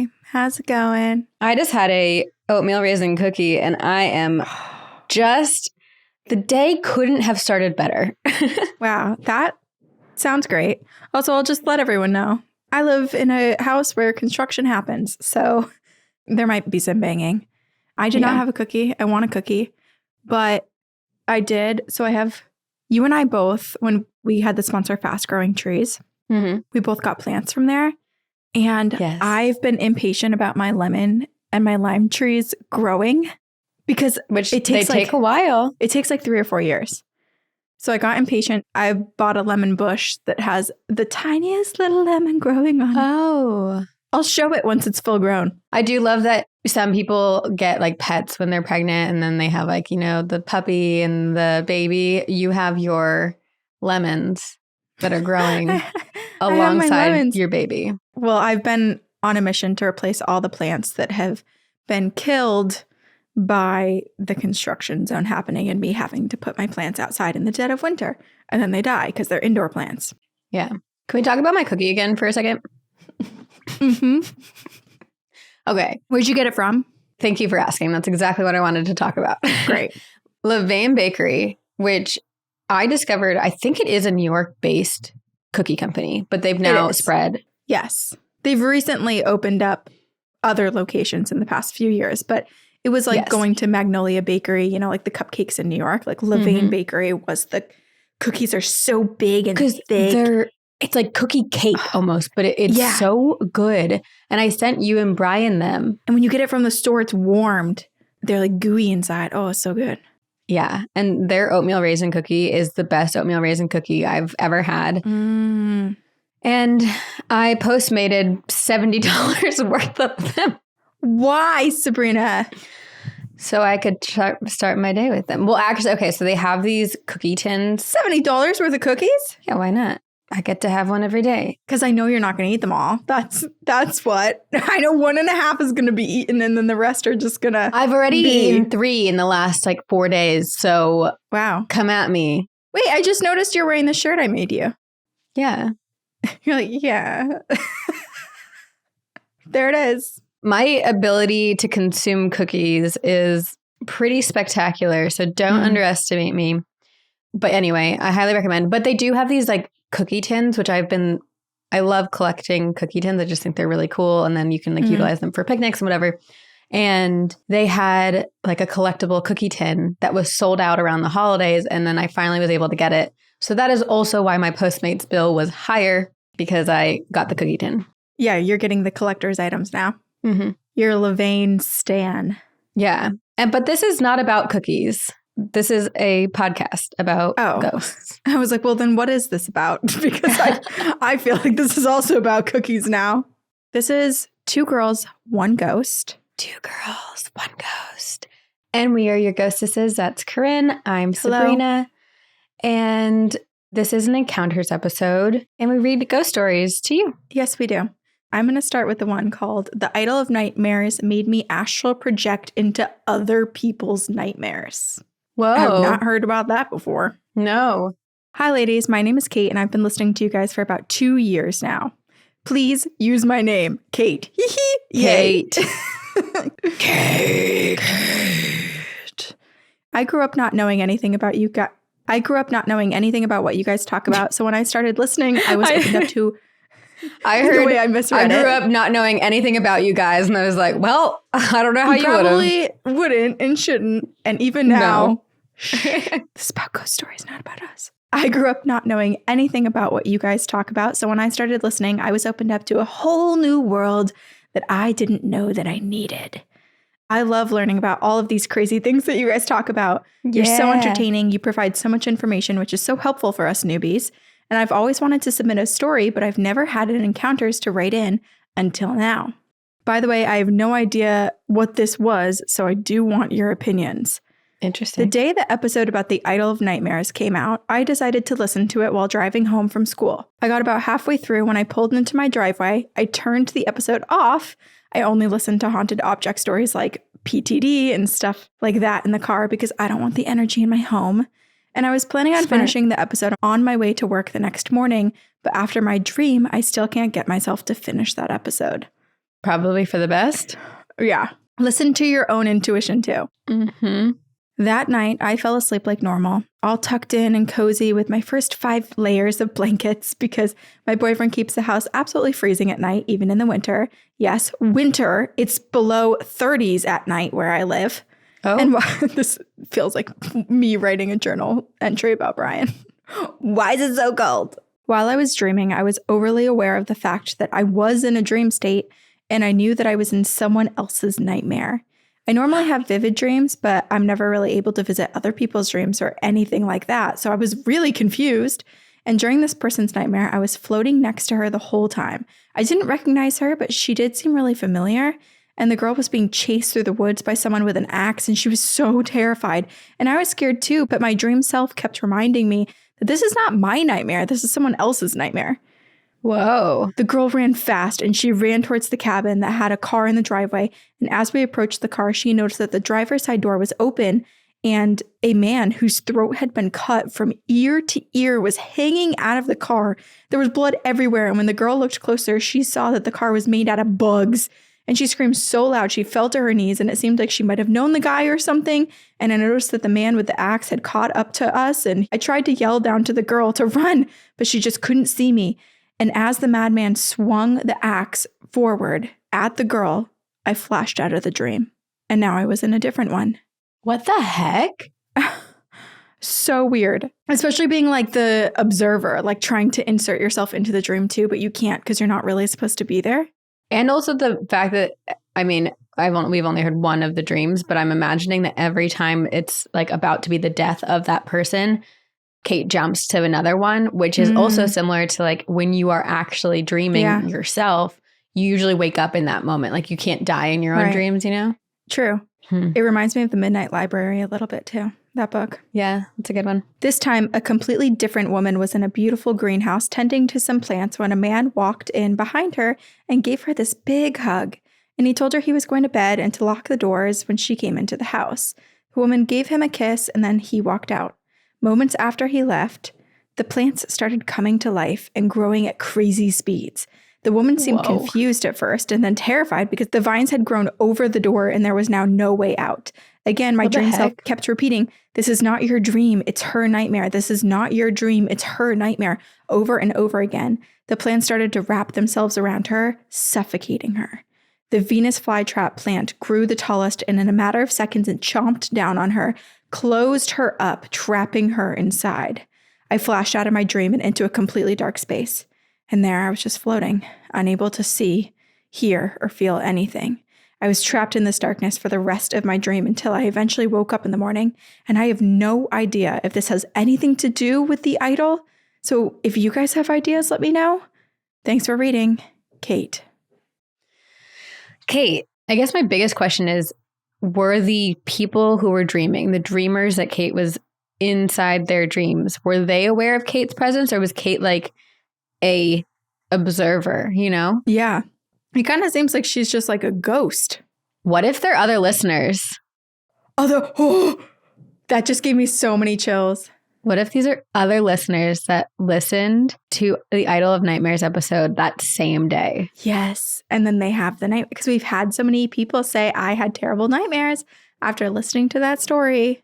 Hey, how's it going? I just had a oatmeal raisin cookie and I am just, the day couldn't have started better. Wow, that sounds great. Also, I'll just let everyone know. I live in a house where construction happens, so there might be some banging. I did not have a cookie. I want a cookie, but I did. So I have, you and I both, when we had the sponsor Fast Growing Trees, we both got plants from there. And I've been impatient about my lemon and my lime trees growing because it takes take a while. It takes like 3 or 4 years. So I got impatient. I bought a lemon bush that has the tiniest little lemon growing on it. Oh. I'll show it once it's full grown. I do love that some people get like pets when they're pregnant and then they have like, you know, the puppy and the baby. You have your lemons that are growing alongside your baby. Well, I've been on a mission to replace all the plants that have been killed by the construction zone happening and me having to put my plants outside in the dead of winter. And then they die because they're indoor plants. Yeah. Can we talk about my cookie again for a second? Okay. Where'd you get it from? Thank you for asking. That's exactly what I wanted to talk about. Great. Levain Bakery, which I discovered, I think it is a New York-based cookie company, but they've now spread. Yes. They've recently opened up other locations in the past few years, but it was like going to Magnolia Bakery, you know, like the cupcakes in New York. Like Levain Bakery was the cookies are so big and thick. It's like cookie cake almost, but it's so good. And I sent you and Brian them. And when you get it from the store, it's warmed. They're like gooey inside. Oh, it's so good. Yeah. And their oatmeal raisin cookie is the best oatmeal raisin cookie I've ever had. And I Postmated $70 worth of them. Why, Sabrina? So I could start my day with them. Well, actually, okay, so they have these cookie tins. $70 worth of cookies? Yeah, why not? I get to have one every day. Because I know you're not going to eat them all. That's what. I know 1.5 is going to be eaten and then the rest are just going to I've already eaten 3 in the last like 4 days. So wow. Come at me. Wait, I just noticed you're wearing the shirt I made you. Yeah. You're like, yeah. There it is. My ability to consume cookies is pretty spectacular. So don't underestimate me. But anyway, I highly recommend. But they do have these like cookie tins, which I love collecting cookie tins. I just think they're really cool. And then you can like utilize them for picnics and whatever. And they had like a collectible cookie tin that was sold out around the holidays. And then I finally was able to get it. So that is also why my Postmates bill was higher because I got the cookie tin. Yeah, you're getting the collector's items now. You're Levain stan. Yeah. But this is not about cookies. This is a podcast about ghosts. I was like, well, then what is this about? Because I feel like this is also about cookies now. This is 2 girls, 1 ghost. 2 girls, 1 ghost. And we are your ghostesses. That's Corinne. I'm Sabrina. And this is an encounters episode. And we read ghost stories to you. Yes, we do. I'm going to start with the one called The Idol of Nightmares Made Me Astral Project into Other People's Nightmares. Whoa. I have not heard about that before. No. Hi, ladies. My name is Kate, and I've been listening to you guys for about 2 years now. Please use my name, Kate. Kate. Kate. I grew up not knowing anything about you guys. I grew up not knowing anything about what you guys talk about. So when I started listening, I was opened up to... I heard the way I misread I grew up not knowing anything about you guys, and I was like, well, I don't know how you probably wouldn't and shouldn't. And even now, this is about ghost stories, not about us. I grew up not knowing anything about what you guys talk about. So when I started listening, I was opened up to a whole new world that I didn't know that I needed. I love learning about all of these crazy things that you guys talk about. You're so entertaining. You provide so much information, which is so helpful for us newbies. And I've always wanted to submit a story, but I've never had an encounters to write in until now. By the way, I have no idea what this was, so I do want your opinions. Interesting. The day the episode about the Idol of Nightmares came out, I decided to listen to it while driving home from school. I got about halfway through when I pulled into my driveway. I turned the episode off. I only listened to haunted object stories like PTD and stuff like that in the car because I don't want the energy in my home. And I was planning on finishing the episode on my way to work the next morning, but after my dream, I still can't get myself to finish that episode. Probably for the best. Yeah. Listen to your own intuition too. Mm-hmm. That night, I fell asleep like normal, all tucked in and cozy with my first 5 layers of blankets because my boyfriend keeps the house absolutely freezing at night, even in the winter. Yes, winter. It's below 30s at night where I live. Oh. And this feels like me writing a journal entry about Brian. Why is it so cold? While I was dreaming, I was overly aware of the fact that I was in a dream state, and I knew that I was in someone else's nightmare. I normally have vivid dreams, but I'm never really able to visit other people's dreams or anything like that. So I was really confused. And during this person's nightmare, I was floating next to her the whole time. I didn't recognize her, but she did seem really familiar. And the girl was being chased through the woods by someone with an axe, and she was so terrified. And I was scared too, but my dream self kept reminding me that this is not my nightmare. This is someone else's nightmare. Whoa. The girl ran fast, and she ran towards the cabin that had a car in the driveway. And as we approached the car, she noticed that the driver's side door was open, and a man whose throat had been cut from ear to ear was hanging out of the car. There was blood everywhere, and when the girl looked closer, she saw that the car was made out of bugs. And she screamed so loud, she fell to her knees, and it seemed like she might have known the guy or something. And I noticed that the man with the axe had caught up to us, and I tried to yell down to the girl to run, but she just couldn't see me. And as the madman swung the axe forward at the girl, I flashed out of the dream. And now I was in a different one. What the heck? So weird. Especially being like the observer, like trying to insert yourself into the dream too, but you can't because you're not really supposed to be there. And also the fact that, I mean, we've only heard one of the dreams, but I'm imagining that every time it's like about to be the death of that person, Kate jumps to another one, which is also similar to like when you are actually dreaming yourself, you usually wake up in that moment. Like you can't die in your own dreams, you know? True. It reminds me of The Midnight Library a little bit too, that book. Yeah, it's a good one. This time, a completely different woman was in a beautiful greenhouse tending to some plants when a man walked in behind her and gave her this big hug. And he told her he was going to bed and to lock the doors when she came into the house. The woman gave him a kiss and then he walked out. Moments after he left, the plants started coming to life and growing at crazy speeds. The woman seemed confused at first and then terrified because the vines had grown over the door and there was now no way out. Again, my dream self kept repeating, "This is not your dream, it's her nightmare. This is not your dream, it's her nightmare," over and over again. The plants started to wrap themselves around her, suffocating her. The Venus flytrap plant grew the tallest and in a matter of seconds it chomped down on her, closed her up, trapping her inside. I flashed out of my dream and into a completely dark space. And there I was just floating, unable to see, hear, or feel anything. I was trapped in this darkness for the rest of my dream until I eventually woke up in the morning, and I have no idea if this has anything to do with the idol. So if you guys have ideas, let me know. Thanks for reading, Kate. Kate, I guess my biggest question is, were the people who were dreaming, the dreamers that Kate was inside their dreams, were they aware of Kate's presence, or was Kate like a observer, you know? Yeah. It kind of seems like she's just like a ghost. What if they're other listeners? That just gave me so many chills. What if these are other listeners that listened to the Idol of Nightmares episode that same day? Yes. And then they have the night, because we've had so many people say, I had terrible nightmares after listening to that story.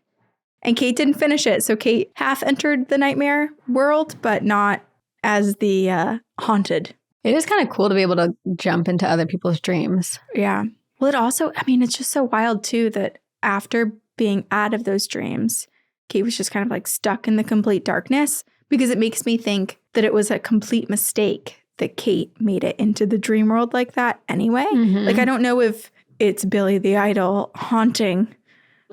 And Kate didn't finish it. So Kate half entered the nightmare world, but not as the haunted. It is kind of cool to be able to jump into other people's dreams. Yeah. Well, it also, I mean, it's just so wild too that after being out of those dreams, Kate was just kind of like stuck in the complete darkness, because it makes me think that it was a complete mistake that Kate made it into the dream world like that anyway. Like, I don't know if it's Billy the Idol haunting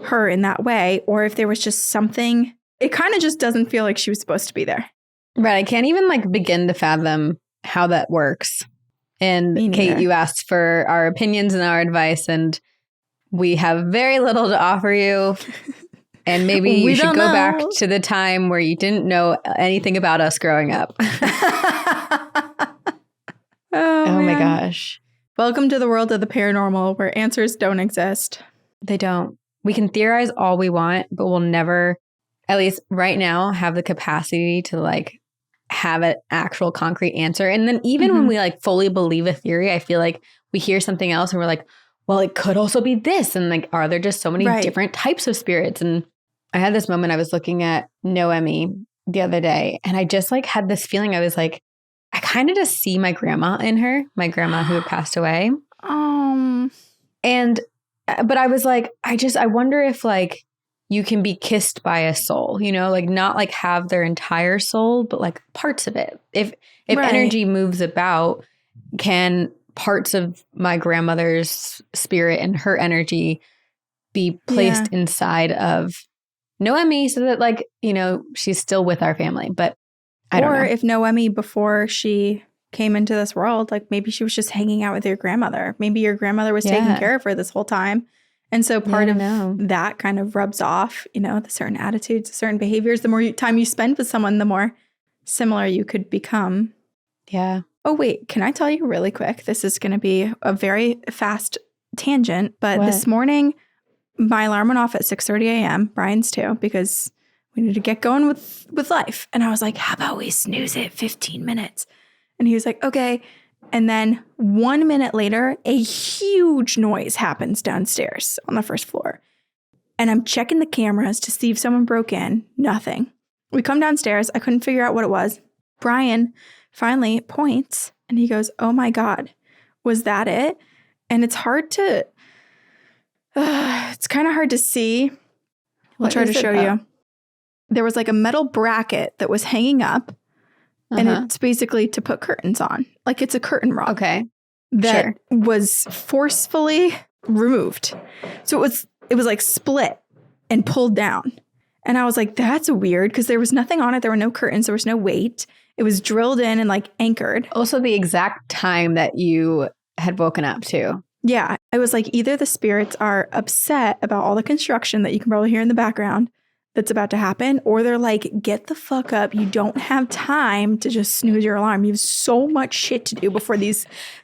her in that way, or if there was just something. It kind of just doesn't feel like she was supposed to be there. Right. I can't even like begin to fathom how that works. And Kate, you asked for our opinions and our advice, and we have very little to offer you. And maybe you should go back to the time where you didn't know anything about us growing up. Oh my gosh. Welcome to the world of the paranormal, where answers don't exist. They don't. We can theorize all we want, but we'll never, at least right now, have the capacity to like have an actual concrete answer. And then even when we like fully believe a theory, I feel like we hear something else and we're like, well, it could also be this. And like, are there just so many different types of spirits? And I had this moment, I was looking at Noemi the other day, and I just like had this feeling. I was like, I kind of just see my grandma in her, my grandma who had passed away. But I was like, I wonder if like you can be kissed by a soul, you know, like not like have their entire soul, but like parts of it. If energy moves about, can parts of my grandmother's spirit and her energy be placed inside of Noemi so that like, you know, she's still with our family? But I don't know. Or if Noemi, before she came into this world, like maybe she was just hanging out with your grandmother. Maybe your grandmother was taking care of her this whole time. And so part of that kind of rubs off, you know, the certain attitudes, certain behaviors. The more time you spend with someone, the more similar you could become. Yeah. Oh, wait, can I tell you really quick? This is going to be a very fast tangent, but this morning, my alarm went off at 6:30 a.m., Brian's too, because we need to get going with life. And I was like, how about we snooze it 15 minutes? And he was like, okay. And then 1 minute later, a huge noise happens downstairs on the first floor. And I'm checking the cameras to see if someone broke in. Nothing. We come downstairs. I couldn't figure out what it was. Brian finally points and he goes, oh my God, was that it? And it's hard to, it's kind of hard to see. I'll try to show you. There was like a metal bracket that was hanging up. And it's basically to put curtains on. Like it's a curtain rod. Okay. That was forcefully removed. So it was like split and pulled down. And I was like, that's weird, because there was nothing on it. There were no curtains. There was no weight. It was drilled in and like anchored. Also the exact time that you had woken up too. Yeah. I was like, either the spirits are upset about all the construction that you can probably hear in the background that's about to happen, or they're like, get the fuck up. You don't have time to just snooze your alarm. You have so much shit to do before the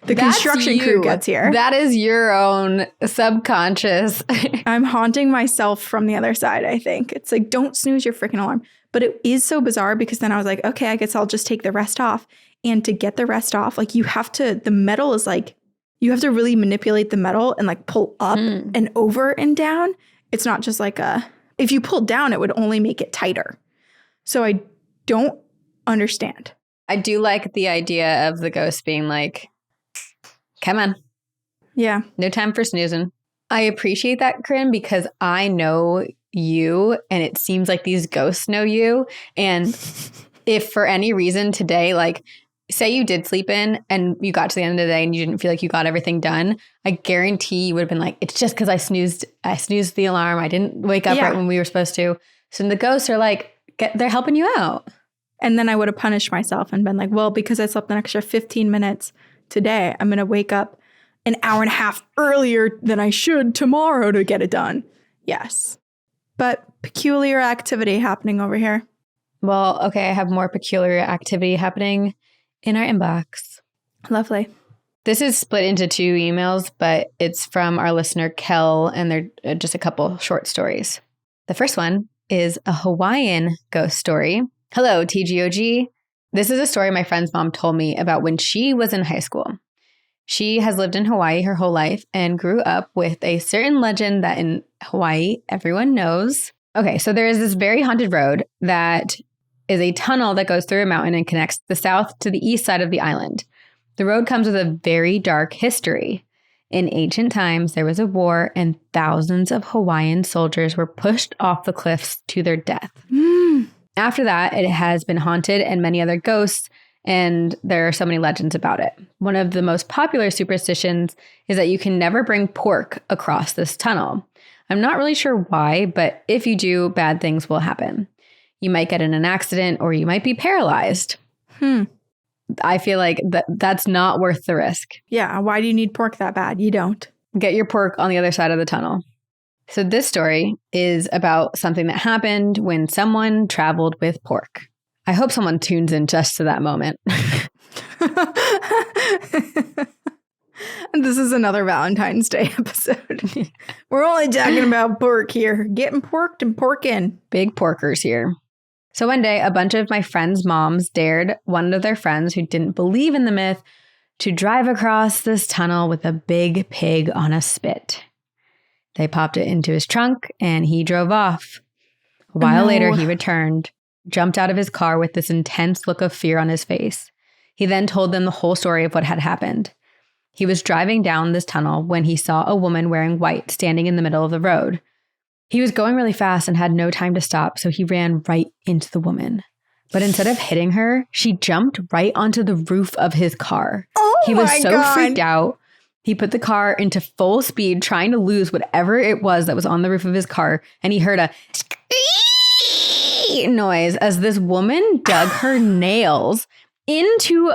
construction crew gets here. That is your own subconscious. I'm haunting myself from the other side, I think. It's like, don't snooze your freaking alarm. But it is so bizarre, because then I was like, okay, I guess I'll just take the rest off. And to get the rest off, like the metal is like, you have to really manipulate the metal and like pull up and over and down. It's not just like if you pulled down, it would only make it tighter. So I don't understand. I do like the idea of the ghost being like, come on. Yeah. No time for snoozing. I appreciate that, Corinne, because I know you and it seems like these ghosts know you. And if for any reason today, like say you did sleep in and you got to the end of the day and you didn't feel like you got everything done, I guarantee you would have been like, it's just because I snoozed the alarm. I didn't wake up right when we were supposed to. So the ghosts are like, they're helping you out. And then I would have punished myself and been like, well, because I slept an extra 15 minutes today, I'm going to wake up an hour and a half earlier than I should tomorrow to get it done. Yes. But peculiar activity happening over here. Well, okay, I have more peculiar activity happening in our inbox. Lovely. This is split into 2 emails, but it's from our listener, Kel, and they're just a couple short stories. The first one is a Hawaiian ghost story. Hello, TGOG. This is a story my friend's mom told me about when she was in high school. She has lived in Hawaii her whole life and grew up with a certain legend that in Hawaii everyone knows. Okay, so there is this very haunted road that is a tunnel that goes through a mountain and connects the south to the east side of the island. The road comes with a very dark history. In ancient times, there was a war and thousands of Hawaiian soldiers were pushed off the cliffs to their death. After that, it has been haunted and many other ghosts, and there are so many legends about it. One of the most popular superstitions is that you can never bring pork across this tunnel. I'm not really sure why, but if you do, bad things will happen. You might get in an accident or you might be paralyzed. I feel like that's not worth the risk. Yeah. Why do you need pork that bad? You don't. Get your pork on the other side of the tunnel. So this story is about something that happened when someone traveled with pork. I hope someone tunes in just to that moment. This is another Valentine's Day episode. We're only talking about pork here. Getting porked and porking. Big porkers here. So one day, a bunch of my friends' moms dared one of their friends who didn't believe in the myth to drive across this tunnel with a big pig on a spit. They popped it into his trunk and he drove off. A while later, he returned, jumped out of his car with this intense look of fear on his face. He then told them the whole story of what had happened. He was driving down this tunnel when he saw a woman wearing white standing in the middle of the road. He was going really fast and had no time to stop, so he ran right into the woman. But instead of hitting her, she jumped right onto the roof of his car. He was so freaked out. He put the car into full speed, trying to lose whatever it was that was on the roof of his car, and he heard a noise as this woman dug her nails into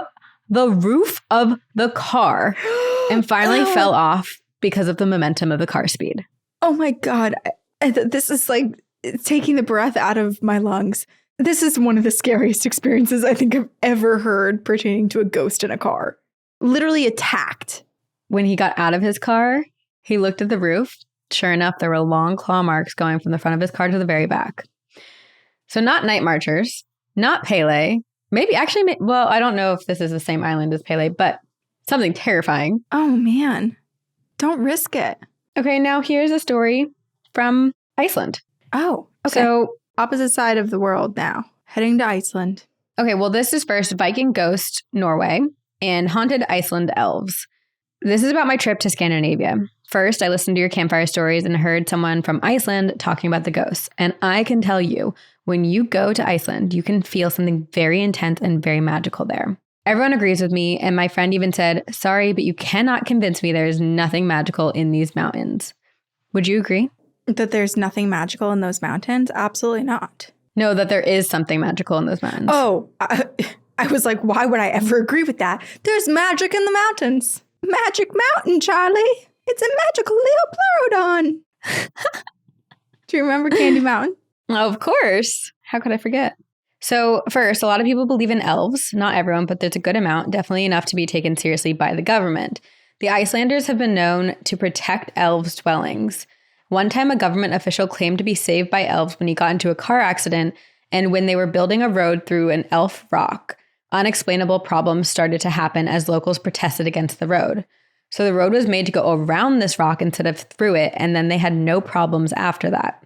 the roof of the car and finally fell off because of the momentum of the car speed. Oh my God. This is like taking the breath out of my lungs. This is one of the scariest experiences I think I've ever heard pertaining to a ghost in a car. Literally attacked. When he got out of his car, he looked at the roof. Sure enough, there were long claw marks going from the front of his car to the very back. So not night marchers, not Pele. Maybe actually, well, I don't know if this is the same island as Pele, but something terrifying. Oh, man. Don't risk it. Okay, now here's a story from Iceland. Oh, okay. So opposite side of the world now. Heading to Iceland. Okay, well, this is first Viking Ghost, Norway, and Haunted Iceland Elves. This is about my trip to Scandinavia. First, I listened to your campfire stories and heard someone from Iceland talking about the ghosts. And I can tell you, when you go to Iceland, you can feel something very intense and very magical there. Everyone agrees with me, and my friend even said, sorry, but you cannot convince me there is nothing magical in these mountains. Would you agree? That there's nothing magical in those mountains? Absolutely not. No, that there is something magical in those mountains. Oh, I was like, why would I ever agree with that? There's magic in the mountains. Magic Mountain, Charlie. It's a magical little pleurodon. Do you remember Candy Mountain? Of course. How could I forget? So first, a lot of people believe in elves. Not everyone, but there's a good amount, definitely enough to be taken seriously by the government. The Icelanders have been known to protect elves' dwellings. One time, a government official claimed to be saved by elves when he got into a car accident, and when they were building a road through an elf rock, unexplainable problems started to happen as locals protested against the road. So the road was made to go around this rock instead of through it, and then they had no problems after that.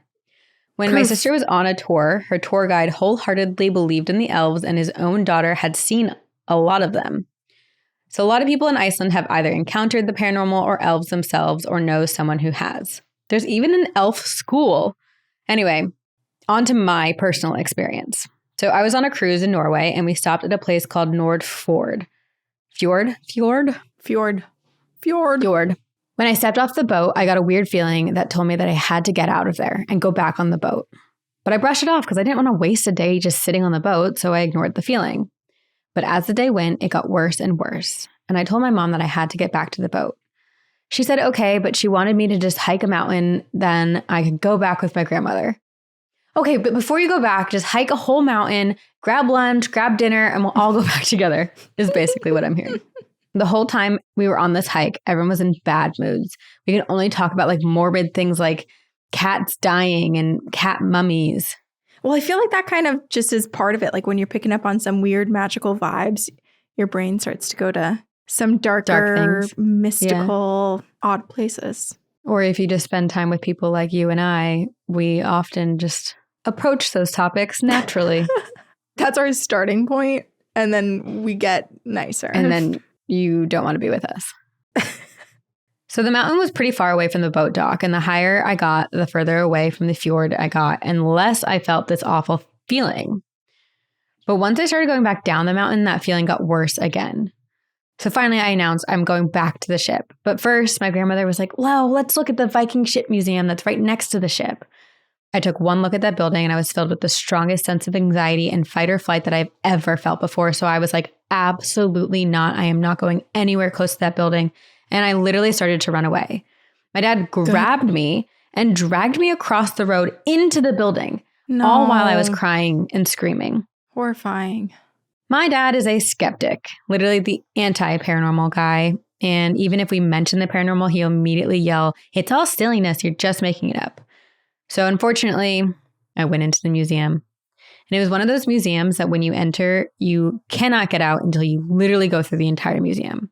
When my sister was on a tour, her tour guide wholeheartedly believed in the elves, and his own daughter had seen a lot of them. So a lot of people in Iceland have either encountered the paranormal or elves themselves or know someone who has. There's even an elf school. Anyway, on to my personal experience. So I was on a cruise in Norway, and we stopped at a place called Nordfjord. Fjord. When I stepped off the boat, I got a weird feeling that told me that I had to get out of there and go back on the boat. But I brushed it off because I didn't want to waste a day just sitting on the boat, so I ignored the feeling. But as the day went, it got worse and worse, and I told my mom that I had to get back to the boat. She said okay, but she wanted me to just hike a mountain, then I could go back with my grandmother. Okay, but before you go back, just hike a whole mountain, grab lunch, grab dinner, and we'll all go back together, is basically what I'm hearing. The whole time we were on this hike, everyone was in bad moods. We could only talk about like morbid things like cats dying and cat mummies. Well, I feel like that kind of just is part of it. Like when you're picking up on some weird magical vibes, your brain starts to go to some darker, mystical, odd places. Or if you just spend time with people like you and I, we often just approach those topics naturally. That's our starting point, and then we get nicer. And then you don't want to be with us. So the mountain was pretty far away from the boat dock, and the higher I got, the further away from the fjord I got, and less I felt this awful feeling. But once I started going back down the mountain, that feeling got worse again. So finally I announced I'm going back to the ship. But first, my grandmother was like, well, let's look at the Viking ship museum that's right next to the ship. I took one look at that building and I was filled with the strongest sense of anxiety and fight or flight that I've ever felt before. So I was like, absolutely not. I am not going anywhere close to that building. And I literally started to run away. My dad grabbed me and dragged me across the road into the building, all while I was crying and screaming. Horrifying. My dad is a skeptic, literally the anti-paranormal guy. And even if we mention the paranormal, he'll immediately yell, it's all silliness. You're just making it up. So unfortunately, I went into the museum And it was one of those museums that when you enter, you cannot get out until you literally go through the entire museum.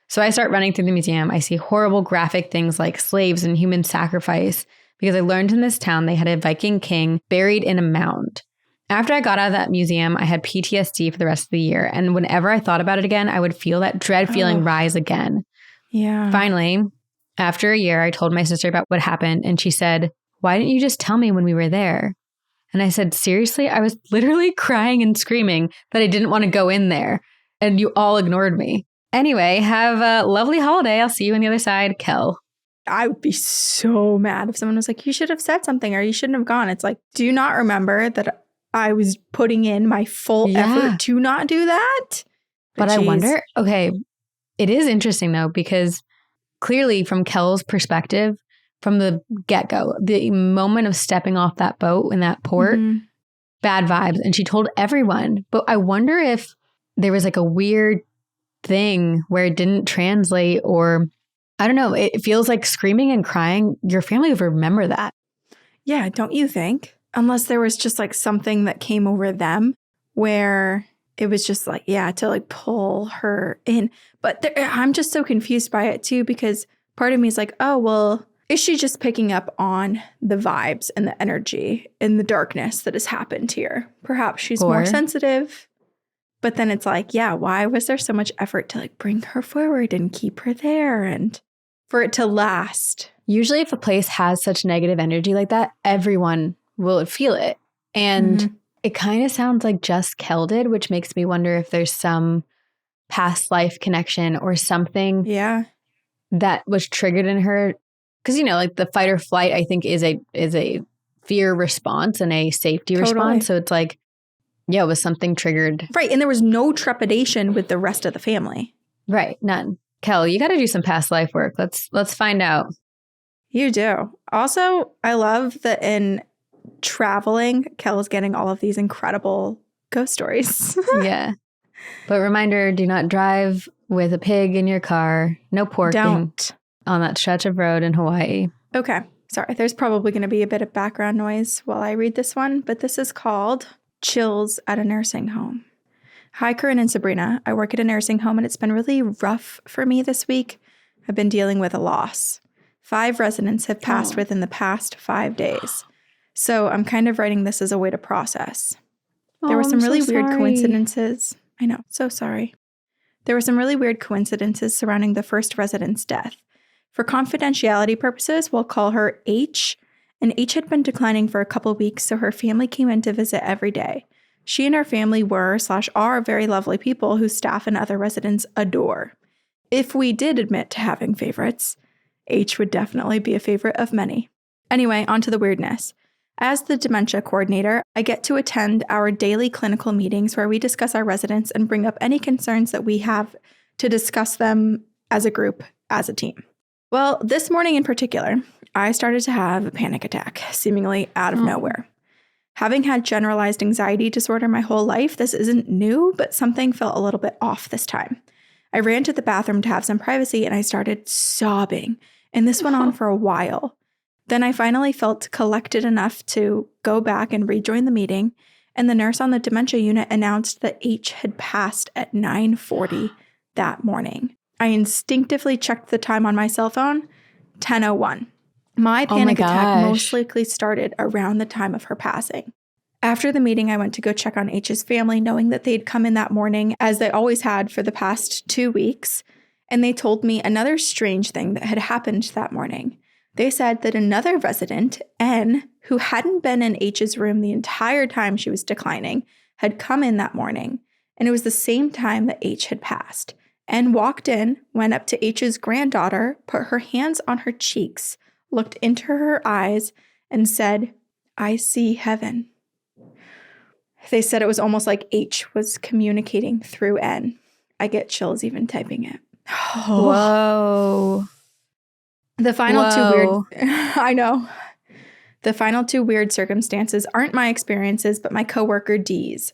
So I start running through the museum. I see horrible graphic things like slaves and human sacrifice because I learned in this town they had a Viking king buried in a mound. After I got out of that museum, I had PTSD for the rest of the year. And whenever I thought about it again, I would feel that dread feeling rise again. Yeah. Finally, after a year, I told my sister about what happened. And she said, "Why didn't you just tell me when we were there?" And I said, "Seriously? I was literally crying and screaming that I didn't want to go in there. And you all ignored me." Anyway, have a lovely holiday. I'll see you on the other side, Kel. I would be so mad if someone was like, "You should have said something or you shouldn't have gone." It's like, do you not remember that I was putting in my full effort to not do that? But I wonder, okay, it is interesting though, because clearly from Kel's perspective, from the get-go, the moment of stepping off that boat in that port, bad vibes. And she told everyone. But I wonder if there was like a weird thing where it didn't translate, or I don't know. It feels like screaming and crying. Your family would remember that. Yeah, don't you think? Unless there was just like something that came over them where it was just like, to like pull her in. But I'm just so confused by it too, because part of me is like, oh, well, is she just picking up on the vibes and the energy and the darkness that has happened here? Perhaps she's more sensitive. But then it's like, why was there so much effort to like bring her forward and keep her there and for it to last? Usually if a place has such negative energy like that, everyone will feel it. And it kind of sounds like just Kel did, which makes me wonder if there's some past life connection or something that was triggered in her. Because, like the fight or flight, I think is a fear response and a safety response. So it's like, it was something triggered. Right. And there was no trepidation with the rest of the family. Right. None. Kel, you got to do some past life work. Let's find out. You do. Also, I love that in traveling, Kel is getting all of these incredible ghost stories. Yeah. But reminder, do not drive with a pig in your car. No porking on that stretch of road in Hawaii. Okay. Sorry. There's probably going to be a bit of background noise while I read this one, but this is called Chills at a Nursing Home. Hi, Corinne and Sabrina. I work at a nursing home and it's been really rough for me this week. I've been dealing with a loss. 5 residents have passed within the past 5 days. So I'm kind of writing this as a way to process. There were some really weird coincidences. I know. So sorry. There were some really weird coincidences surrounding the first resident's death. For confidentiality purposes, we'll call her H. And H had been declining for a couple weeks, so her family came in to visit every day. She and her family were/are very lovely people who staff and other residents adore. If we did admit to having favorites, H would definitely be a favorite of many. Anyway, on to the weirdness. As the dementia coordinator, I get to attend our daily clinical meetings where we discuss our residents and bring up any concerns that we have to discuss them as a group, as a team. Well, this morning in particular, I started to have a panic attack, seemingly out of nowhere. Having had generalized anxiety disorder my whole life, this isn't new, but something felt a little bit off this time. I ran to the bathroom to have some privacy and I started sobbing, and this went on for a while. Then I finally felt collected enough to go back and rejoin the meeting, and the nurse on the dementia unit announced that H had passed at 9:40 that morning. I instinctively checked the time on my cell phone, 10:01. My panic attack most likely started around the time of her passing. After the meeting, I went to go check on H's family, knowing that they'd come in that morning, as they always had for the past 2 weeks, and they told me another strange thing that had happened that morning. They said that another resident, N, who hadn't been in H's room the entire time she was declining, had come in that morning, and it was the same time that H had passed. N walked in, went up to H's granddaughter, put her hands on her cheeks, looked into her eyes, and said, "I see heaven." They said it was almost like H was communicating through N. I get chills even typing it. Whoa. The final two weird... I know. The final 2 weird circumstances aren't my experiences, but my coworker Dee's.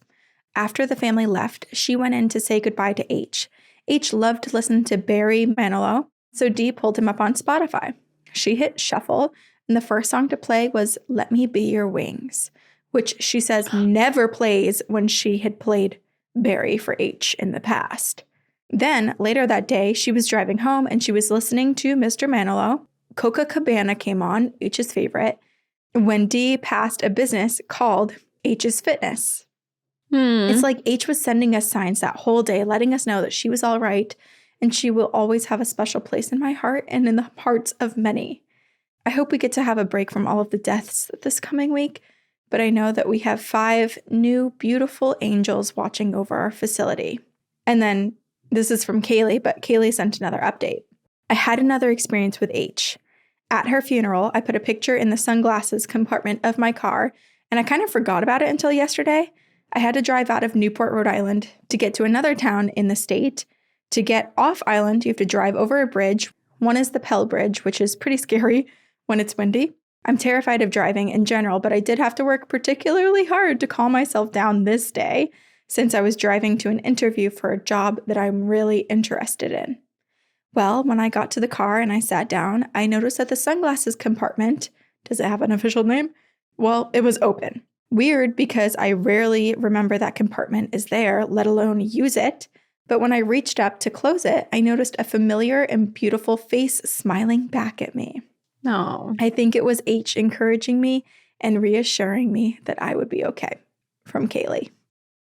After the family left, she went in to say goodbye to H. H loved to listen to Barry Manilow, so Dee pulled him up on Spotify. She hit shuffle, and the first song to play was Let Me Be Your Wings which she says never plays when she had played Barry for H in the past. Then later that day, she was driving home and she was listening to Mr. Manilow. Coca Cabana came on, H's favorite, when Dee passed a business called H's Fitness. It's like H was sending us signs that whole day, letting us know that she was all right and she will always have a special place in my heart and in the hearts of many. I hope we get to have a break from all of the deaths this coming week, but I know that we have 5 new beautiful angels watching over our facility. And then this is from Kaylee, but Kaylee sent another update. I had another experience with H. At her funeral, I put a picture in the sunglasses compartment of my car, and I kind of forgot about it until yesterday. I had to drive out of Newport, Rhode Island to get to another town in the state. To get off island, you have to drive over a bridge. One is the Pell Bridge, which is pretty scary when it's windy. I'm terrified of driving in general, but I did have to work particularly hard to calm myself down this day since I was driving to an interview for a job that I'm really interested in. Well, when I got to the car and I sat down, I noticed that the sunglasses compartment, does it have an official name? Well, it was open. Weird because I rarely remember that compartment is there, let alone use it. But when I reached up to close it, I noticed a familiar and beautiful face smiling back at me. No. I think it was H encouraging me and reassuring me that I would be okay. From Kaylee.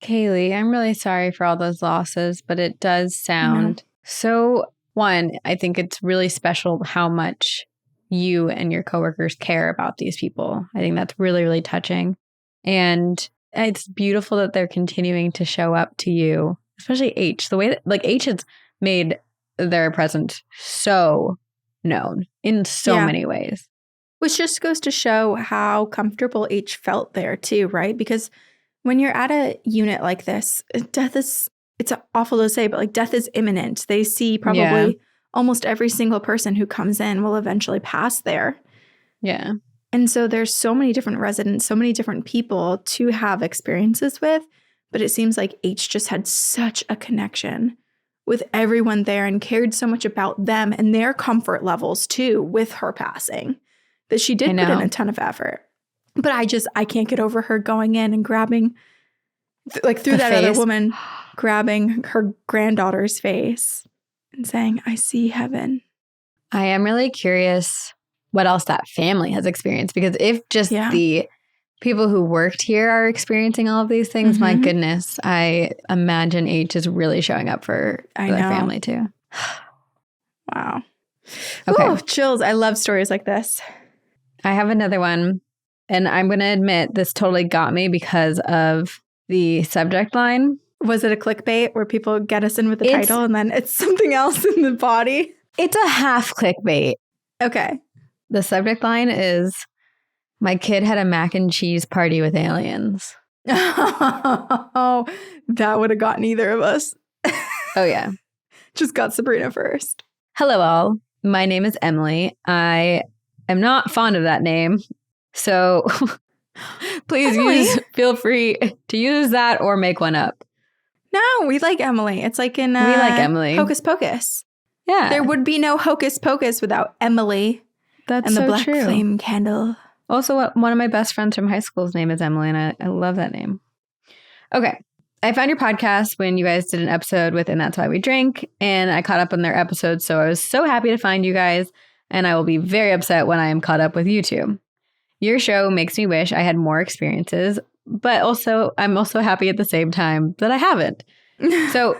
Kaylee, I'm really sorry for all those losses, but it does sound so... One, I think it's really special how much you and your coworkers care about these people. I think that's really, really touching. And it's beautiful that they're continuing to show up to you, especially H. The way that, like, H has made their presence so known in so many ways. Which just goes to show how comfortable H felt there too, right? Because when you're at a unit like this, death is... It's awful to say, but like death is imminent. They see probably almost every single person who comes in will eventually pass there. Yeah. And so there's so many different residents, so many different people to have experiences with. But it seems like H just had such a connection with everyone there and cared so much about them and their comfort levels too with her passing that she did put in a ton of effort. But I can't get over her going in and grabbing, like through that other woman, grabbing her granddaughter's face and saying, I see heaven. I am really curious what else that family has experienced, because if just the people who worked here are experiencing all of these things, my goodness, I imagine H is really showing up for their family too. Wow. Okay. Ooh, chills. I love stories like this. I have another one, and I'm going to admit this totally got me because of the subject line. Was it a clickbait where people get us in with the title and then it's something else in the body? It's a half clickbait. Okay. The subject line is, my kid had a mac and cheese party with aliens. Oh, that would have gotten either of us. Oh, yeah. Just got Sabrina first. Hello, all. My name is Emily. I am not fond of that name. So please feel free to use that or make one up. No, we like Emily. It's like in we like Emily. Hocus Pocus. Yeah. There would be no Hocus Pocus without Emily. That's and the so black true. flame candle. Also, one of my best friends from high school's name is Emily, and I love that name. Okay. I found your podcast when you guys did an episode with And That's Why We Drink, and I caught up on their episodes, so I was so happy to find you guys, and I will be very upset when I am caught up with you two. Your show makes me wish I had more experiences, but also I'm also happy at the same time that I haven't. So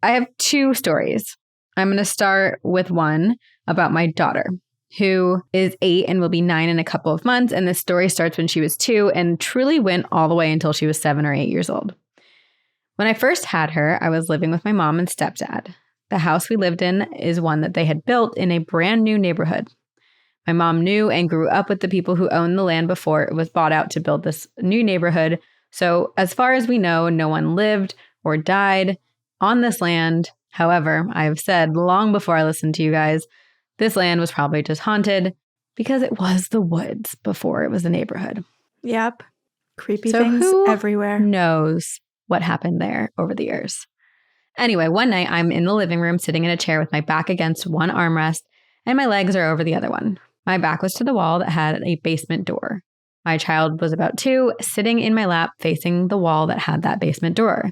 I have 2 stories. I'm going to start with one about my daughter, who is 8 and will be 9 in a couple of months. And this story starts when she was 2 and truly went all the way until she was 7 or 8 years old. When I first had her, I was living with my mom and stepdad. The house we lived in is one that they had built in a brand new neighborhood. My mom knew and grew up with the people who owned the land before it was bought out to build this new neighborhood. So as far as we know, no one lived or died on this land. However, I have said long before I listened to you guys, this land was probably just haunted because it was the woods before it was a neighborhood. Yep. Creepy things everywhere. Knows what happened there over the years. Anyway, one night I'm in the living room sitting in a chair with my back against one armrest and my legs are over the other one. My back was to the wall that had a basement door. My child was about 2, sitting in my lap facing the wall that had that basement door.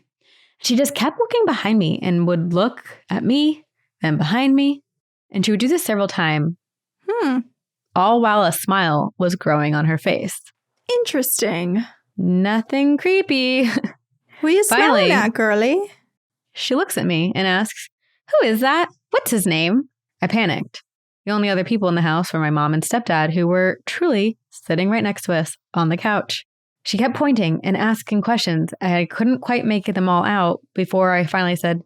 She just kept looking behind me and would look at me, then behind me. And she would do this several times, all while a smile was growing on her face. Interesting. Nothing creepy. Who are you smiling at, girlie? She looks at me and asks, "Who is that? What's his name?" I panicked. The only other people in the house were my mom and stepdad, who were truly sitting right next to us on the couch. She kept pointing and asking questions. I couldn't quite make them all out before I finally said,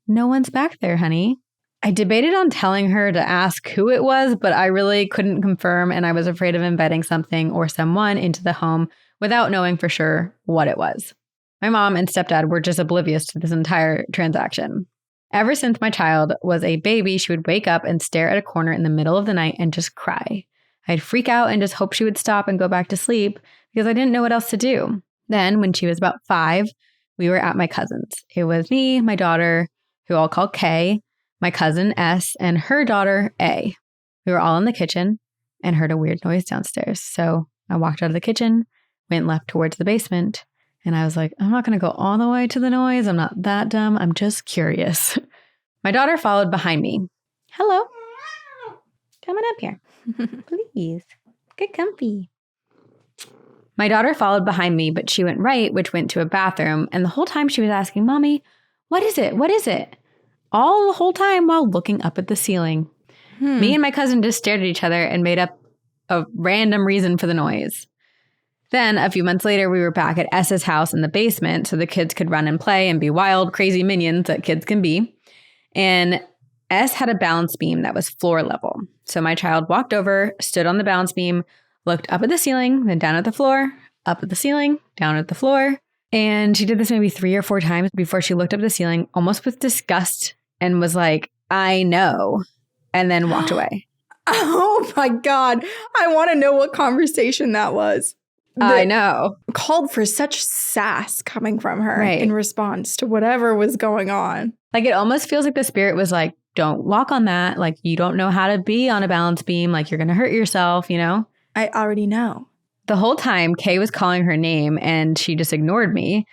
"No one's back there, honey." I debated on telling her to ask who it was, but I really couldn't confirm, and I was afraid of inviting something or someone into the home without knowing for sure what it was. My mom and stepdad were just oblivious to this entire transaction. Ever since my child was a baby, she would wake up and stare at a corner in the middle of the night and just cry. I'd freak out and just hope she would stop and go back to sleep because I didn't know what else to do. Then, when she was about 5, we were at my cousin's. It was me, my daughter, who I'll call K, my cousin S, and her daughter A. We were all in the kitchen and heard a weird noise downstairs. So I walked out of the kitchen, went left towards the basement, and I was like, I'm not going to go all the way to the noise. I'm not that dumb. I'm just curious. My daughter followed behind me. Hello. Coming up here. Please. Get comfy. My daughter followed behind me, but she went right, which went to a bathroom. And the whole time she was asking, "Mommy, what is it? What is it?" All the whole time while looking up at the ceiling. Me and my cousin just stared at each other and made up a random reason for the noise. Then, a few months later, we were back at S's house in the basement so the kids could run and play and be wild, crazy minions that kids can be. And S had a balance beam that was floor level. So my child walked over, stood on the balance beam, looked up at the ceiling, then down at the floor, up at the ceiling, down at the floor. And she did this maybe 3 or 4 times before she looked up at the ceiling, almost with disgust, and was like, "I know," and then walked away. Oh my God. I want to know what conversation that was. I know. Called for such sass coming from her Right. in response to whatever was going on. Like, it almost feels like the spirit was like, "Don't walk on that. Like, you don't know how to be on a balance beam. Like, you're going to hurt yourself, you know?" I already know. The whole time, Kay was calling her name and she just ignored me.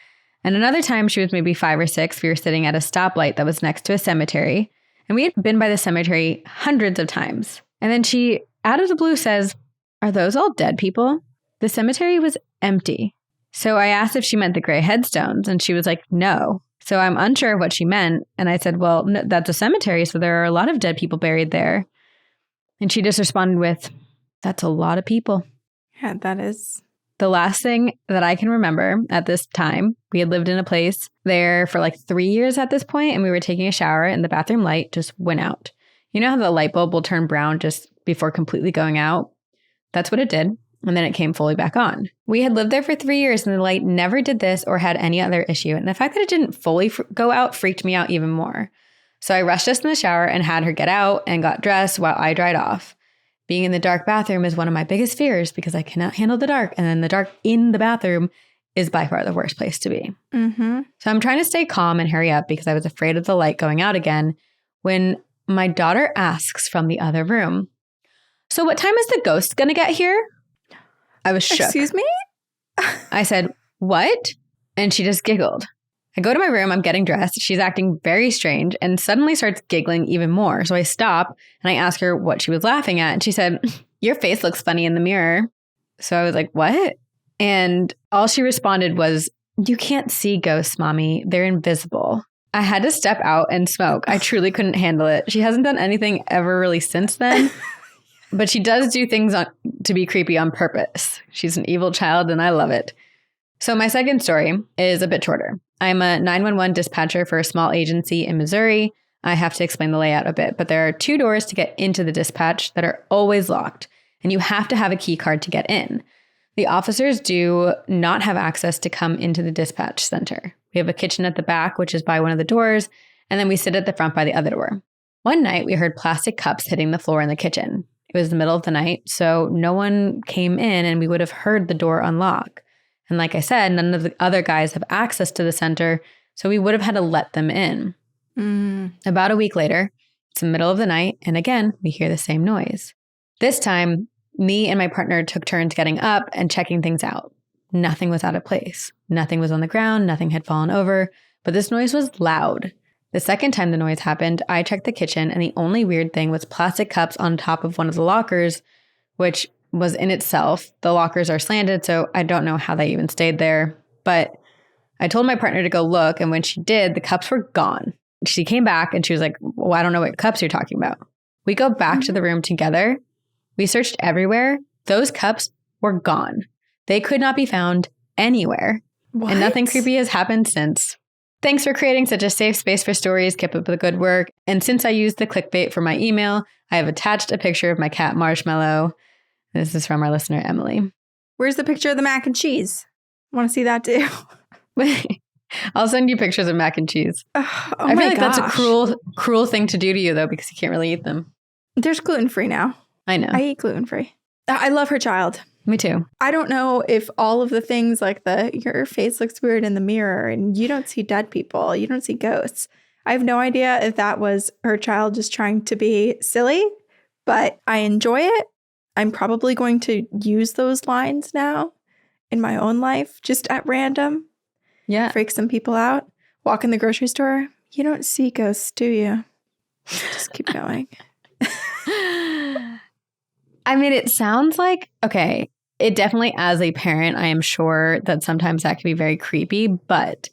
And another time, she was maybe 5 or 6. We were sitting at a stoplight that was next to a cemetery. And we had been by the cemetery hundreds of times. And then she, out of the blue, says, "Are those all dead people?" The cemetery was empty. So I asked if she meant the gray headstones. And she was like, "No." So I'm unsure of what she meant. And I said, "Well, no, that's a cemetery. So there are a lot of dead people buried there." And she just responded with, "That's a lot of people." Yeah, that is. The last thing that I can remember at this time, we had lived in a place there for like 3 years at this point, and we were taking a shower and the bathroom light just went out. You know how the light bulb will turn brown just before completely going out? That's what it did. And then it came fully back on. We had lived there for 3 years and the light never did this or had any other issue. And the fact that it didn't fully go out freaked me out even more. So I rushed us in the shower and had her get out and got dressed while I dried off. Being in the dark bathroom is one of my biggest fears because I cannot handle the dark. And then the dark in the bathroom is by far the worst place to be. Mm-hmm. So I'm trying to stay calm and hurry up because I was afraid of the light going out again when my daughter asks from the other room, "So what time is the ghost going to get here?" I was shook. Excuse me? I said, "What?" And she just giggled. I go to my room, I'm getting dressed. She's acting very strange and suddenly starts giggling even more. So I stop and I ask her what she was laughing at. And she said, "Your face looks funny in the mirror." So I was like, "What?" And all she responded was, "You can't see ghosts, Mommy. They're invisible." I had to step out and smoke. I truly couldn't handle it. She hasn't done anything ever really since then. But she does do things to be creepy on purpose. She's an evil child and I love it. So my second story is a bit shorter. I'm a 911 dispatcher for a small agency in Missouri. I have to explain the layout a bit, but there are 2 doors to get into the dispatch that are always locked, and you have to have a key card to get in. The officers do not have access to come into the dispatch center. We have a kitchen at the back, which is by one of the doors, and then we sit at the front by the other door. One night, we heard plastic cups hitting the floor in the kitchen. It was the middle of the night, so no one came in, and we would have heard the door unlock. And like I said, none of the other guys have access to the center, so we would have had to let them in. About a week later, it's the middle of the night, and again, we hear the same noise. This time, me and my partner took turns getting up and checking things out. Nothing was out of place. Nothing was on the ground. Nothing had fallen over. But this noise was loud. The second time the noise happened, I checked the kitchen, and the only weird thing was plastic cups on top of one of the lockers, which was in itself. The lockers are slanted, so I don't know how they even stayed there. But I told my partner to go look, and when she did, the cups were gone. She came back, and she was like, well, I don't know what cups you're talking about. We go back to the room together. We searched everywhere. Those cups were gone. They could not be found anywhere. What? And nothing creepy has happened since. Thanks for creating such a safe space for stories. Keep up the good work. And since I used the clickbait for my email, I have attached a picture of my cat Marshmallow. This is from our listener, Emily. Where's the picture of the mac and cheese? I want to see that too. I'll send you pictures of mac and cheese. I feel like that's a cruel thing to do to you, though, because you can't really eat them. There's gluten-free now. I know. I eat gluten-free. I love her child. Me too. I don't know if all of the things like your face looks weird in the mirror and you don't see dead people, you don't see ghosts. I have no idea if that was her child just trying to be silly, but I enjoy it. I'm probably going to use those lines now in my own life, just at random. Yeah. Freak some people out. Walk in the grocery store. You don't see ghosts, do you? Just keep going. I mean, it sounds like, okay, it definitely, as a parent, I am sure that sometimes that can be very creepy, but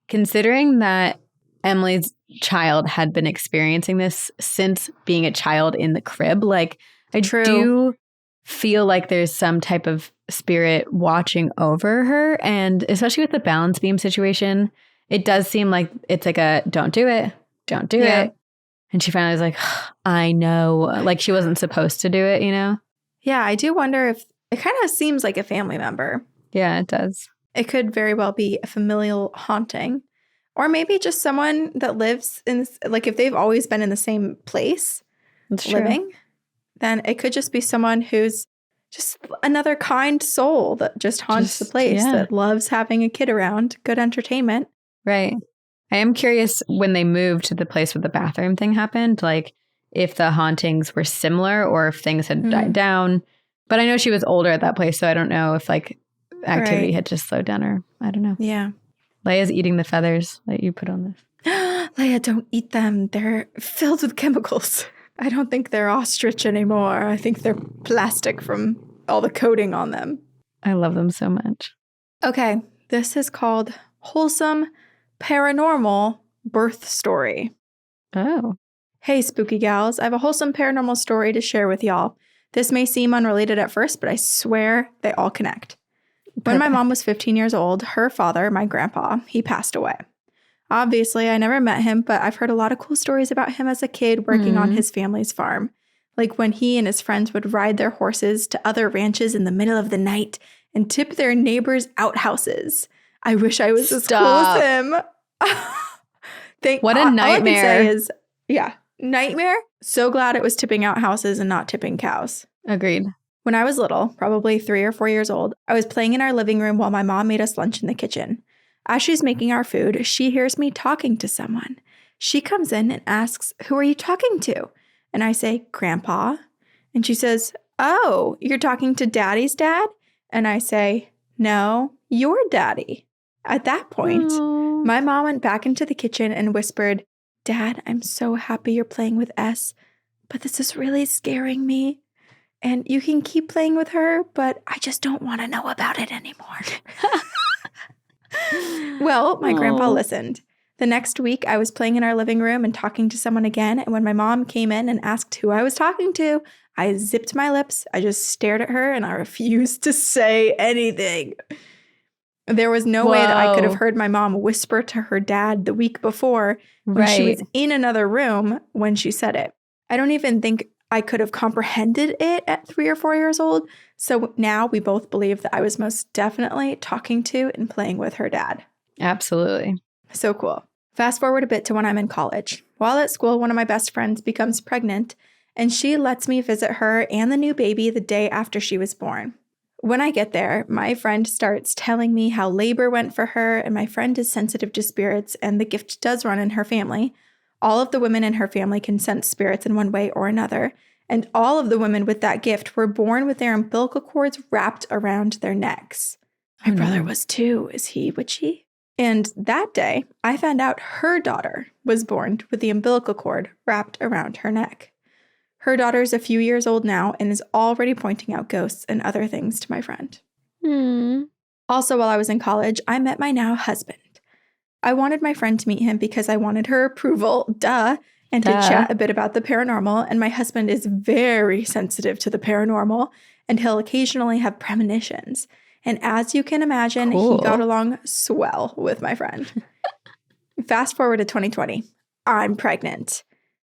considering that Emily's child had been experiencing this since being a child in the crib, like, I do feel like there's some type of spirit watching over her, and especially with the balance beam situation, it does seem like it's like a don't do it. And she finally was like, I know, like she wasn't supposed to do it, you know? Yeah, I do wonder if it kind of seems like a family member. Yeah, it does. It could very well be a familial haunting, or maybe just someone that lives in, like if they've always been in the same place living, then it could just be someone who's just another kind soul that just haunts the place, that loves having a kid around, good entertainment. Right. I am curious when they moved to the place where the bathroom thing happened, like if the hauntings were similar or if things had died down. But I know she was older at that place, so I don't know if like activity had just slowed down or I don't know. Yeah. Leia's eating the feathers that you put on this. Leia, don't eat them. They're filled with chemicals. I don't think they're ostrich anymore. I think they're plastic from all the coating on them. I love them so much. Okay. This is called Wholesome Paranormal Birth Story. Oh. Hey, spooky gals. I have a wholesome paranormal story to share with y'all. This may seem unrelated at first, but I swear they all connect. When my mom was 15 years old, her father, my grandpa, he passed away. Obviously, I never met him, but I've heard a lot of cool stories about him as a kid working on his family's farm. Like when he and his friends would ride their horses to other ranches in the middle of the night and tip their neighbors' outhouses. I wish I was as cool as him. What a nightmare. All I can say is, nightmare. So glad it was tipping outhouses and not tipping cows. Agreed. When I was little, probably 3 or 4 years old, I was playing in our living room while my mom made us lunch in the kitchen. As she's making our food, she hears me talking to someone. She comes in and asks, "Who are you talking to?" And I say, "Grandpa." And she says, "Oh, you're talking to Daddy's dad?" And I say, "No, your daddy." At that point, my mom went back into the kitchen and whispered, "Dad, I'm so happy you're playing with S, but this is really scaring me. And you can keep playing with her, but I just don't want to know about it anymore." Well, my grandpa listened. The next week, I was playing in our living room and talking to someone again. And when my mom came in and asked who I was talking to, I zipped my lips. I just stared at her and I refused to say anything. There was no way that I could have heard my mom whisper to her dad the week before when she was in another room when she said it. I don't even think I could have comprehended it at 3 or 4 years old. So now we both believe that I was most definitely talking to and playing with her dad. Absolutely. So cool. Fast forward a bit to when I'm in college. While at school, one of my best friends becomes pregnant, and she lets me visit her and the new baby the day after she was born. When I get there, my friend starts telling me how labor went for her, and my friend is sensitive to spirits, and the gift does run in her family. All of the women in her family can sense spirits in one way or another, And all of the women with that gift were born with their umbilical cords wrapped around their necks. My brother was too. Is he witchy? And that day, I found out her daughter was born with the umbilical cord wrapped around her neck. Her daughter's a few years old now and is already pointing out ghosts and other things to my friend. Also, while I was in college, I met my now husband. I wanted my friend to meet him because I wanted her approval, and to chat a bit about the paranormal. And my husband is very sensitive to the paranormal, and he'll occasionally have premonitions. And as you can imagine, he got along swell with my friend. Fast forward to 2020. I'm pregnant.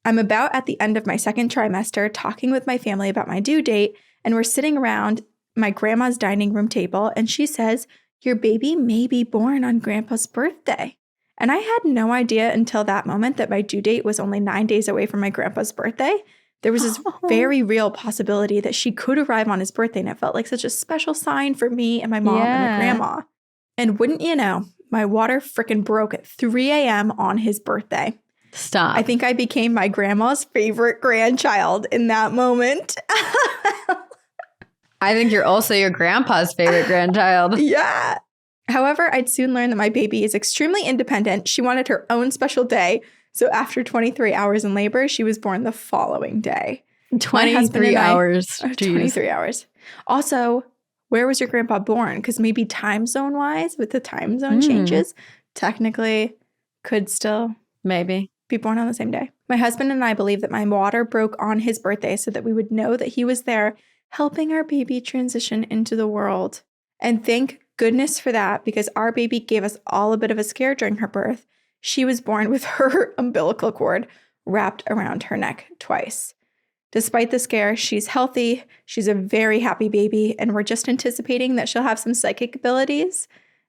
I'm about at the end of my second trimester talking with my family about my due date, and we're sitting around my grandma's dining room table, and she says, "Your baby may be born on Grandpa's birthday." And I had no idea until that moment that my due date was only 9 days away from my grandpa's birthday. There was this very real possibility that she could arrive on his birthday, and it felt like such a special sign for me and my mom and my grandma. And wouldn't you know, my water frickin' broke at 3 a.m. on his birthday. Stop. I think I became my grandma's favorite grandchild in that moment. I think you're also your grandpa's favorite grandchild. Yeah. However, I'd soon learn that my baby is extremely independent. She wanted her own special day. So after 23 hours in labor, she was born the following day. 23 hours. 23 hours. Also, where was your grandpa born? Because maybe time zone wise, with the time zone changes, technically could still maybe be born on the same day. My husband and I believe that my water broke on his birthday so that we would know that he was there helping our baby transition into the world. And thank goodness for that, because our baby gave us all a bit of a scare during her birth. She was born with her umbilical cord wrapped around her neck twice. Despite the scare, she's healthy, she's a very happy baby, and we're just anticipating that she'll have some psychic abilities,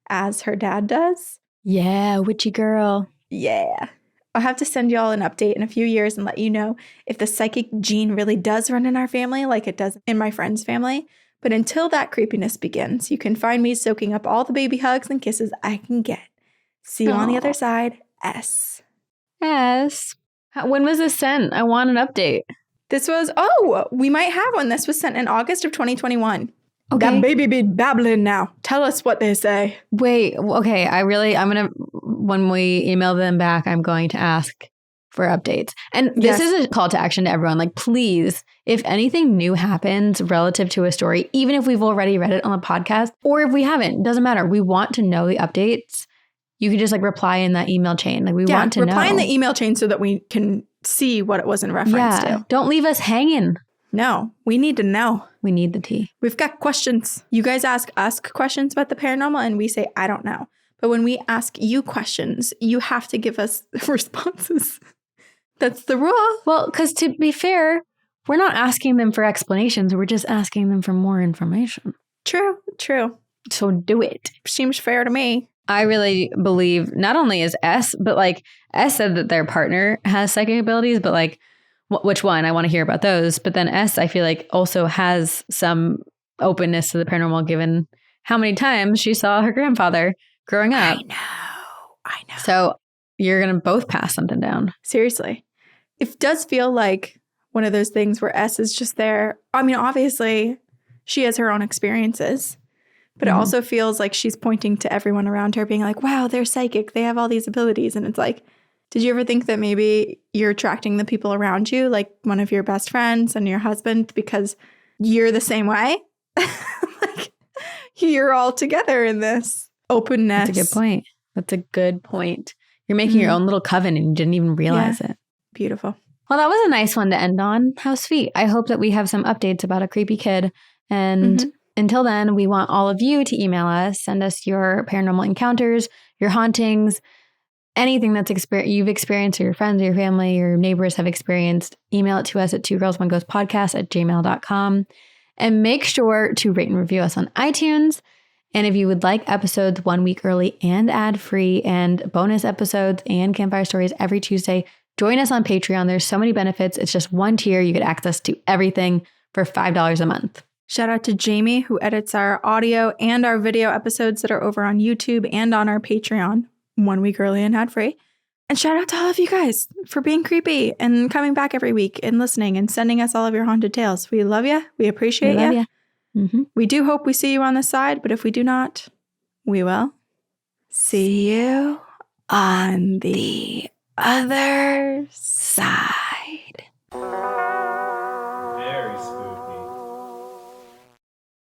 as her dad does. Yeah, witchy girl. Yeah. I'll have to send y'all an update in a few years and let you know if the psychic gene really does run in our family like it does in my friend's family. But until that creepiness begins, you can find me soaking up all the baby hugs and kisses I can get. See you on the other side, S. S. When was this sent? I want an update. This was, we might have one. This was sent in August of 2021. Okay. That baby be babbling now. Tell us what they say. Wait, okay. When we email them back, I'm going to ask for updates. And this is a call to action to everyone. Like, please, if anything new happens relative to a story, even if we've already read it on the podcast, or if we haven't, doesn't matter. We want to know the updates. You can just reply in that email chain. We want to know. Reply in the email chain so that we can see what it was in reference to. Don't leave us hanging. No, we need to know. We need the tea. We've got questions. You guys ask us questions about the paranormal and we say, I don't know. But when we ask you questions, you have to give us responses. That's the rule. Well, because to be fair, we're not asking them for explanations. We're just asking them for more information. True. So do it. Seems fair to me. I really believe not only is S, but S said that their partner has psychic abilities, but which one? I want to hear about those. But then S, I feel also has some openness to the paranormal given how many times she saw her grandfather growing up. I know. So you're going to both pass something down. Seriously. It does feel like one of those things where S is just there. I mean, obviously, she has her own experiences. But it also feels like she's pointing to everyone around her being like, wow, they're psychic. They have all these abilities. And it's like, did you ever think that maybe you're attracting the people around you, like one of your best friends and your husband, because you're the same way? You're all together in this openness. That's a good point. You're making your own little coven and you didn't even realize it. Beautiful. Well, that was a nice one to end on. How sweet. I hope that we have some updates about a creepy kid. And until then, we want all of you to email us, send us your paranormal encounters, your hauntings, anything that's you've experienced or your friends or your family, your neighbors have experienced. Email it to us at twogirlsoneghost@gmail.com. And make sure to rate and review us on iTunes. And if you would like episodes 1 week early and ad-free and bonus episodes and campfire stories every Tuesday, join us on Patreon. There's so many benefits. It's just one tier. You get access to everything for $5 a month. Shout out to Jamie, who edits our audio and our video episodes that are over on YouTube and on our Patreon 1 week early and ad-free. And shout out to all of you guys for being creepy and coming back every week and listening and sending us all of your haunted tales. We love you. We appreciate you. Mm-hmm. We do hope we see you on this side, but if we do not, we will see you on the other side.